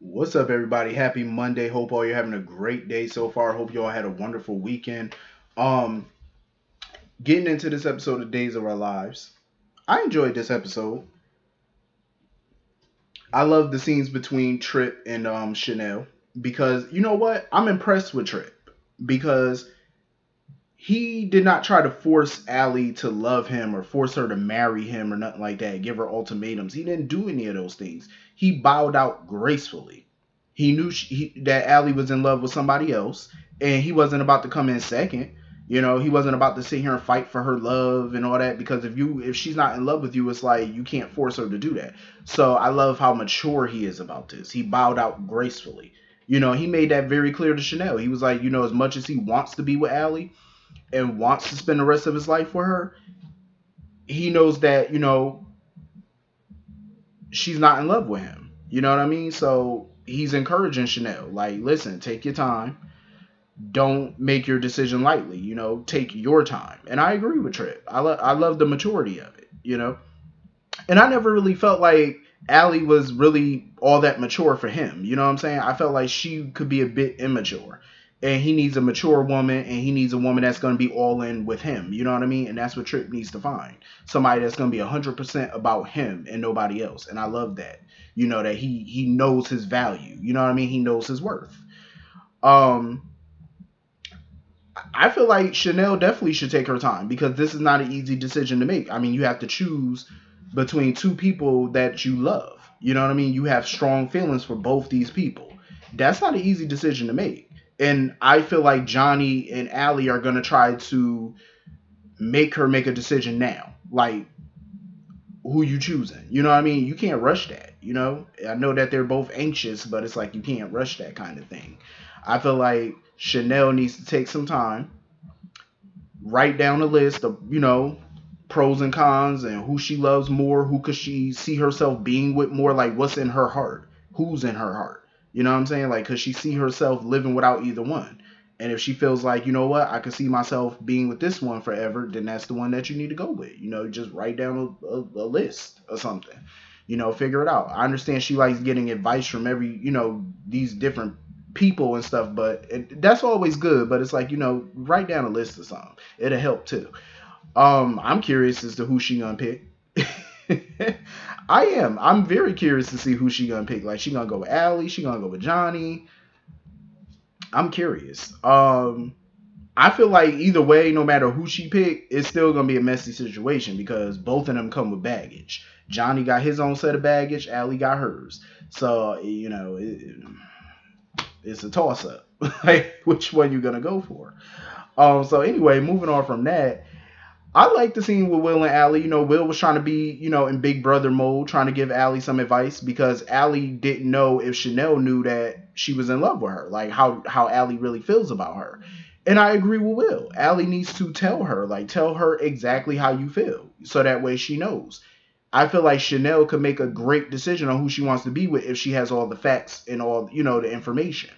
What's up, everybody? Happy Monday. Hope all you're having a great day so far. Hope you all had a wonderful weekend. Um, Getting into this episode of Days of Our Lives, I enjoyed this episode. I love the scenes between Trip and Chanel because you know what? I'm impressed with Trip because he did not try to force Allie to love him or force her to marry him or nothing like that. Give her ultimatums. He didn't do any of those things. He bowed out gracefully. He knew that Allie was in love with somebody else, and he wasn't about to come in second. You know, he wasn't about to sit here and fight for her love and all that because if she's not in love with you, it's like you can't force her to do that. So I love how mature he is about this. He bowed out gracefully. You know, he made that very clear to Chanel. He was like, you know, as much as he wants to be with Allie and wants to spend the rest of his life with her, he knows that, you know, she's not in love with him. You know what I mean? So he's encouraging Chanel, like, listen, take your time. Don't make your decision lightly. You know, take your time. And I agree with Trip. I love the maturity of it. You know, and I never really felt like Allie was really all that mature for him. You know what I'm saying? I felt like she could be a bit immature. And he needs a mature woman, and he needs a woman that's going to be all in with him. You know what I mean? And that's what Tripp needs to find. Somebody that's going to be 100% about him and nobody else. And I love that. You know, that he knows his value. You know what I mean? He knows his worth. Um, I feel like Chanel definitely should take her time because this is not an easy decision to make. I mean, you have to choose between two people that you love. You know what I mean? You have strong feelings for both these people. That's not an easy decision to make. And I feel like Johnny and Allie are going to try to make her make a decision now. Like, who you choosing? You know what I mean? You can't rush that. You know, I know that they're both anxious, but it's like you can't rush that kind of thing. I feel like Chanel needs to take some time, write down a list of, you know, pros and cons and who she loves more, who could she see herself being with more, like what's in her heart, who's in her heart. You know what I'm saying? Like, could she see herself living without either one? And if she feels like, you know what, I could see myself being with this one forever, then that's the one that you need to go with. You know, just write down a list or something. You know, figure it out. I understand she likes getting advice from every, you know, these different people and stuff, but that's always good. But it's like, you know, write down a list or something. It'll help too. I'm curious as to who she gonna pick. I am. I'm very curious to see who she gonna pick. Like, she gonna go with Allie? She gonna go with Johnny? I'm curious. I feel like either way, no matter who she picked, it's still gonna be a messy situation because both of them come with baggage. Johnny got his own set of baggage. Allie got hers. So you know, it's a toss up. Like, which one you gonna go for? So anyway, moving on from that, I like the scene with Will and Allie. You know, Will was trying to be, you know, in big brother mode, trying to give Allie some advice because Allie didn't know if Chanel knew that she was in love with her, like how Allie really feels about her. And I agree with Will. Allie needs to tell her, like, tell her exactly how you feel, so that way she knows. I feel like Chanel could make a great decision on who she wants to be with if she has all the facts and all, you know, the information.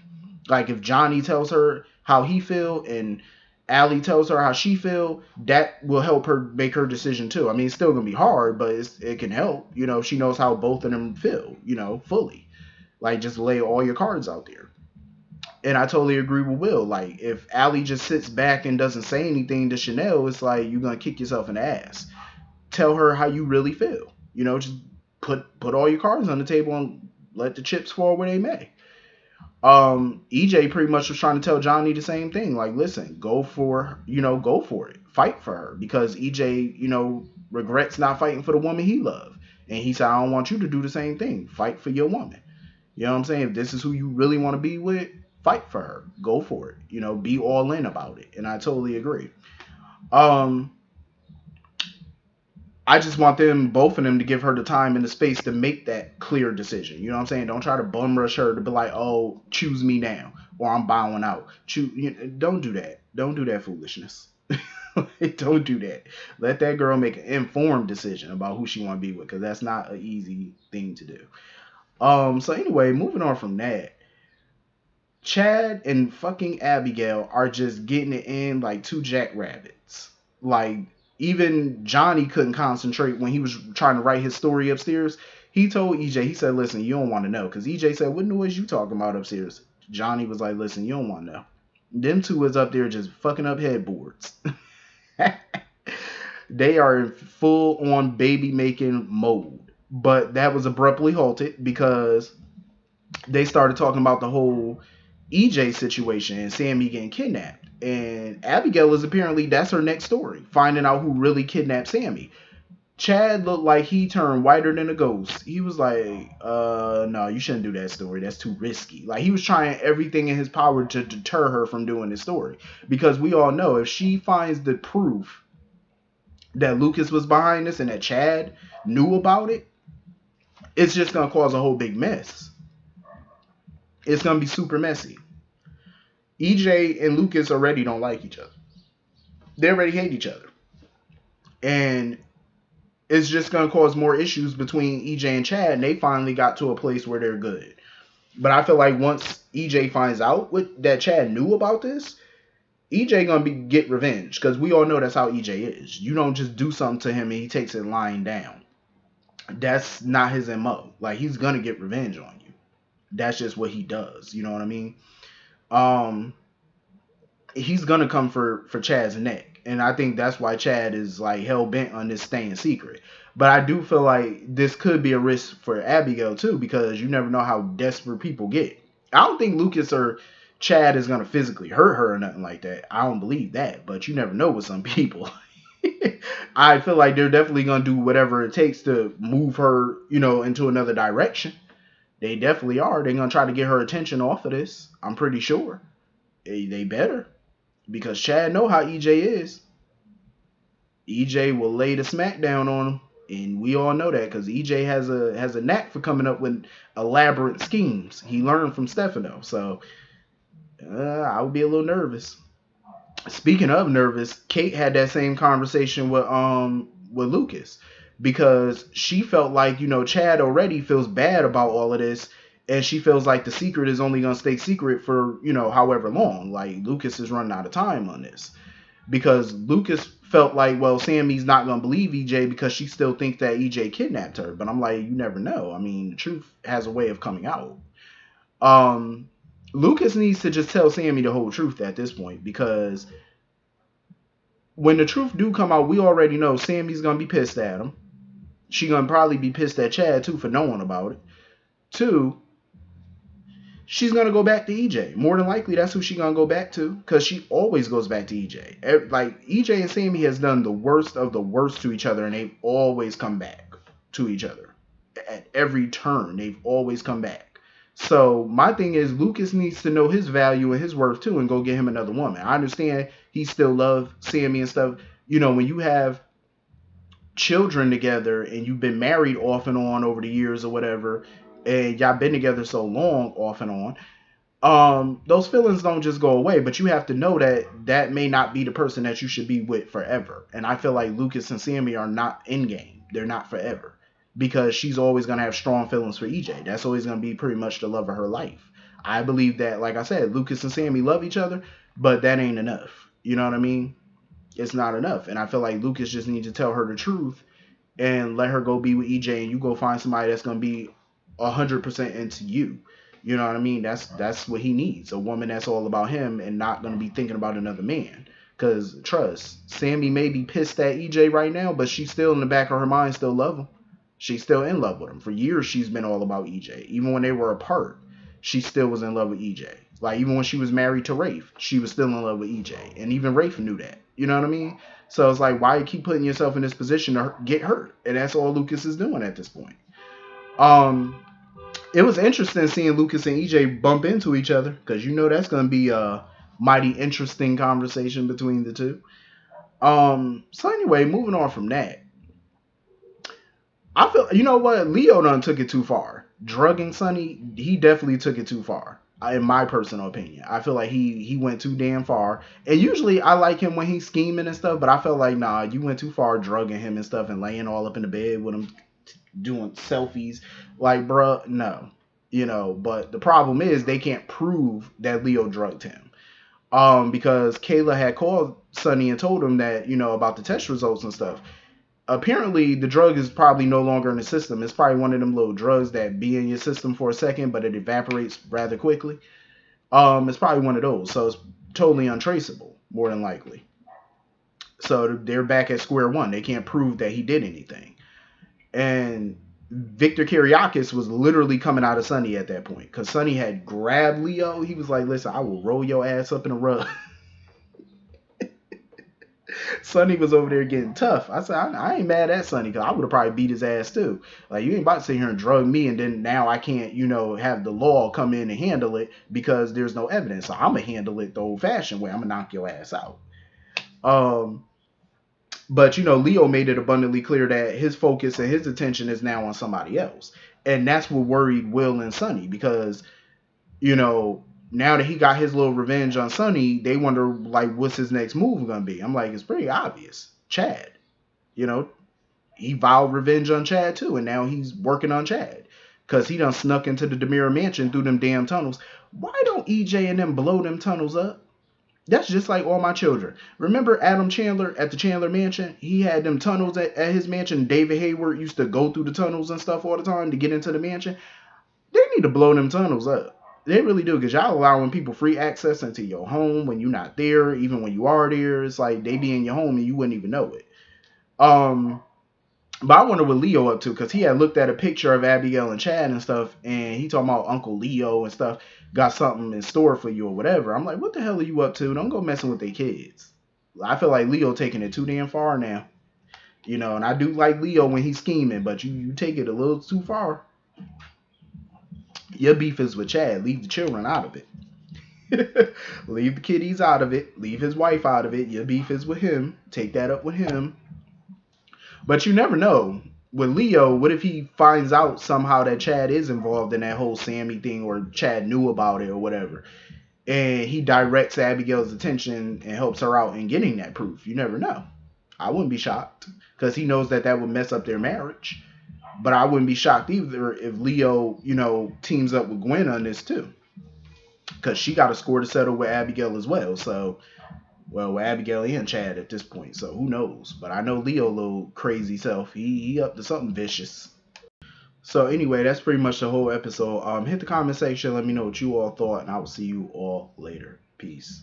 Like, if Johnny tells her how he feel and Allie tells her how she feel, that will help her make her decision too. I mean, it's still gonna be hard, but it can help. You know, if she knows how both of them feel, you know, fully. Like, just lay all your cards out there. And I totally agree with Will. Like, if Allie just sits back and doesn't say anything to Chanel, it's like you're gonna kick yourself in the ass. Tell her how you really feel. You know, just put all your cards on the table and let the chips fall where they may. EJ pretty much was trying to tell Johnny the same thing. Like, listen, go for, you know, go for it, fight for her, because EJ, you know, regrets not fighting for the woman he loved, and he said, I don't want you to do the same thing. Fight for your woman. You know what I'm saying? If this is who you really want to be with, fight for her. Go for it. You know, be all in about it. And I totally agree. Um, I just want them, both of them, to give her the time and the space to make that clear decision. You know what I'm saying? Don't try to bum rush her to be like, oh, choose me now, or I'm bowing out. Don't do that. Don't do that foolishness. Don't do that. Let that girl make an informed decision about who she want to be with, because that's not an easy thing to do. So anyway, moving on from that, Chad and fucking Abigail are just getting it in like two jackrabbits. Like, even Johnny couldn't concentrate when he was trying to write his story upstairs. He told EJ, he said, listen, you don't want to know. Because EJ said, what noise you talking about upstairs? Johnny was like, listen, you don't want to know. Them two was up there just fucking up headboards. They are in full on baby making mode. But that was abruptly halted because they started talking about the whole EJ situation and Sammy getting kidnapped. And Abigail is apparently, that's her next story, finding out who really kidnapped Sammy. Chad looked like he turned whiter than a ghost. He was like, no, you shouldn't do that story. That's too risky. Like, he was trying everything in his power to deter her from doing this story. Because we all know if she finds the proof that Lucas was behind this and that Chad knew about it, it's just going to cause a whole big mess. It's going to be super messy. EJ and Lucas already don't like each other. They already hate each other. And it's just going to cause more issues between EJ and Chad, and they finally got to a place where they're good. But I feel like once EJ finds out that Chad knew about this, EJ going to get revenge, because we all know that's how EJ is. You don't just do something to him and he takes it lying down. That's not his MO. Like, he's going to get revenge on you. That's just what he does. You know what I mean? He's going to come for Chad's neck. And I think that's why Chad is like hell bent on this staying secret. But I do feel like this could be a risk for Abigail too, because you never know how desperate people get. I don't think Lucas or Chad is going to physically hurt her or nothing like that. I don't believe that, but you never know with some people. I feel like they're definitely going to do whatever it takes to move her, into another direction. They definitely are. They're going to try to get her attention off of this. I'm pretty sure. They better. Because Chad know how EJ is. EJ will lay the smack down on him. And we all know that because EJ has a knack for coming up with elaborate schemes. He learned from Stefano. So I would be a little nervous. Speaking of nervous, Kate had that same conversation with Lucas. Because she felt like, Chad already feels bad about all of this. And she feels like the secret is only going to stay secret for, however long. Like, Lucas is running out of time on this. Because Lucas felt like, well, Sammy's not going to believe EJ because she still thinks that EJ kidnapped her. But I'm like, you never know. I mean, the truth has a way of coming out. Lucas needs to just tell Sammy the whole truth at this point. Because when the truth do come out, we already know Sammy's going to be pissed at him. She's going to probably be pissed at Chad, too, for knowing about it. 2, she's going to go back to EJ. More than likely, that's who she's going to go back to. Because she always goes back to EJ. Like, EJ and Sammy has done the worst of the worst to each other. And they've always come back to each other. At every turn, they've always come back. So, my thing is, Lucas needs to know his value and his worth, too. And go get him another woman. I understand he still loves Sammy and stuff. When you have children together and you've been married off and on over the years or whatever, and y'all been together so long off and on, those feelings don't just go away. But you have to know that may not be the person that you should be with forever. And I feel like Lucas and Sammy are not in game. They're not forever, because she's always going to have strong feelings for EJ. That's always going to be pretty much the love of her life. I believe that, like I said, Lucas and Sammy love each other, but that ain't enough. You know what I mean? It's not enough. And I feel like Lucas just needs to tell her the truth and let her go be with EJ, and you go find somebody that's going to be 100% into you. You know what I mean? That's what he needs. A woman that's all about him and not going to be thinking about another man. Because trust, Sammy may be pissed at EJ right now, but she's still in the back of her mind still love him. She's still in love with him. For years, she's been all about EJ. Even when they were apart, she still was in love with EJ. Like, even when she was married to Rafe, she was still in love with EJ. And even Rafe knew that. You know what I mean? So it's like, why you keep putting yourself in this position to get hurt? And that's all Lucas is doing at this point. It was interesting seeing Lucas and EJ bump into each other, because that's going to be a mighty interesting conversation between the two. So anyway, moving on from that, I feel, Leo done took it too far. Drugging Sonny, he definitely took it too far, in my personal opinion. I feel like he went too damn far. And usually I like him when he's scheming and stuff, but I felt like, nah, you went too far drugging him and stuff and laying all up in the bed with him, doing selfies. Like, bruh, no. But the problem is they can't prove that Leo drugged him. Because Kayla had called Sonny and told him that, about the test results and stuff. apparently the drug is probably no longer in the system. It's probably one of them little drugs that be in your system for a second, but it evaporates rather quickly. It's probably one of those, so it's totally untraceable, more than likely. So they're back at square one. They can't prove that he did anything. And Victor Kiriakis was literally coming out of Sonny at that point, because Sonny had grabbed Leo. He was like, "Listen, I will roll your ass up in a rug." Sonny was over there getting tough. I said, I ain't mad at Sonny, because I would have probably beat his ass too. Like, you ain't about to sit here and drug me, and then now I can't, have the law come in and handle it because there's no evidence. So I'm going to handle it the old-fashioned way. I'm going to knock your ass out. But, Leo made it abundantly clear that his focus and his attention is now on somebody else. And that's what worried Will and Sonny, because, now that he got his little revenge on Sonny, they wonder, like, what's his next move gonna be? I'm like, it's pretty obvious. Chad. He vowed revenge on Chad too, and now he's working on Chad. Because he done snuck into the DeMira mansion through them damn tunnels. Why don't EJ and them blow them tunnels up? That's just like All My Children. Remember Adam Chandler at the Chandler mansion? He had them tunnels at his mansion. David Hayward used to go through the tunnels and stuff all the time to get into the mansion. They need to blow them tunnels up. They really do, because y'all allowing people free access into your home when you're not there, even when you are there. It's like they be in your home and you wouldn't even know it. But I wonder what Leo up to, because he had looked at a picture of Abigail and Chad and stuff, and he talking about Uncle Leo and stuff, got something in store for you or whatever. I'm like, what the hell are you up to? Don't go messing with their kids. I feel like Leo taking it too damn far now. And I do like Leo when he's scheming, but you take it a little too far. Your beef is with Chad. Leave the children out of it. Leave the kiddies out of it. Leave his wife out of it. Your beef is with him. Take that up with him. But you never know. With Leo, what if he finds out somehow that Chad is involved in that whole Sammy thing, or Chad knew about it or whatever, and he directs Abigail's attention and helps her out in getting that proof? You never know. I wouldn't be shocked, because he knows that would mess up their marriage. But I wouldn't be shocked either if Leo, teams up with Gwen on this too, because she got a score to settle with Abigail as well. So, well, with Abigail and Chad at this point, so who knows? But I know Leo, little crazy self, he up to something vicious. So anyway, that's pretty much the whole episode. Hit the comment section, let me know what you all thought, and I will see you all later. Peace.